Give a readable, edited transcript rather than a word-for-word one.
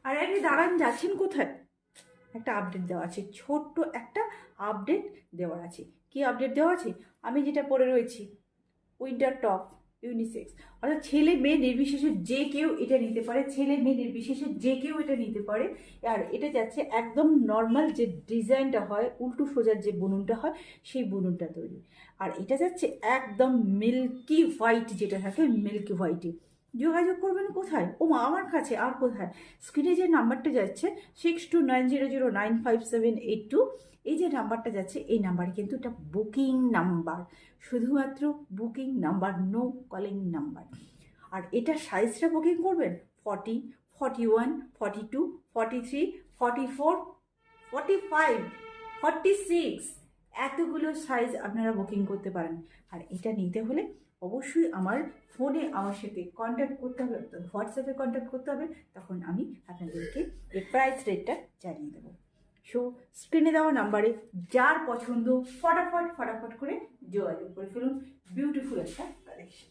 আর আপনি দাঁড়ান, যাচ্ছেন কোথায়? একটা আপডেট দেওয়া আছে, ছোট্ট একটা আপডেট দেওয়া আছে। কি আপডেট দেওয়া আছে? আমি যেটা পরে রয়েছি, উইন্টার টপ ইউনিসেক্স, অর্থাৎ ছেলে মেয়ে নির্বিশেষে যে কেউ এটা নিতে পারে, ছেলে মেয়ে নির্বিশেষে যে কেউ এটা নিতে পারে। আর এটা যাচ্ছে একদম নর্মাল যে ডিজাইনটা হয়, উল্টো সোজার যে বুননটা হয়, সেই বুননটা তৈরি। আর এটা যাচ্ছে একদম মিল্কি হোয়াইট, যেটা থাকে মিল্কি হোয়াইটে। যোগাযোগ করবেন কোথায়? ও মা, আমার কাছে আর কোথায়? স্ক্রিনে যে নাম্বারটা যাচ্ছে 6290095782, এই যে নাম্বারটা যাচ্ছে, এই নাম্বারে কিন্তু এটা বুকিং নাম্বার, শুধুমাত্র booking number, no calling number. আর এটা সাইজটা বুকিং করবেন 40, 41, 42, 43, 44, 45, 46, এতগুলো সাইজ আপনারা বুকিং করতে পারেন। আর এটা নিতে হলে অবশ্যই আমার ফোনে আমার সাথে কন্ট্যাক্ট করতে হবে, হোয়াটসঅ্যাপে কন্ট্যাক্ট করতে হবে, তখন আমি আপনাদেরকে এই প্রাইস রেটটা জানিয়ে দেবো। সো স্ক্রিনে দেওয়া নাম্বারে যার পছন্দ ফটাফট ফটাফট করে যোগাযোগ করে ফেলুন। বিউটিফুল একটা কালেকশন।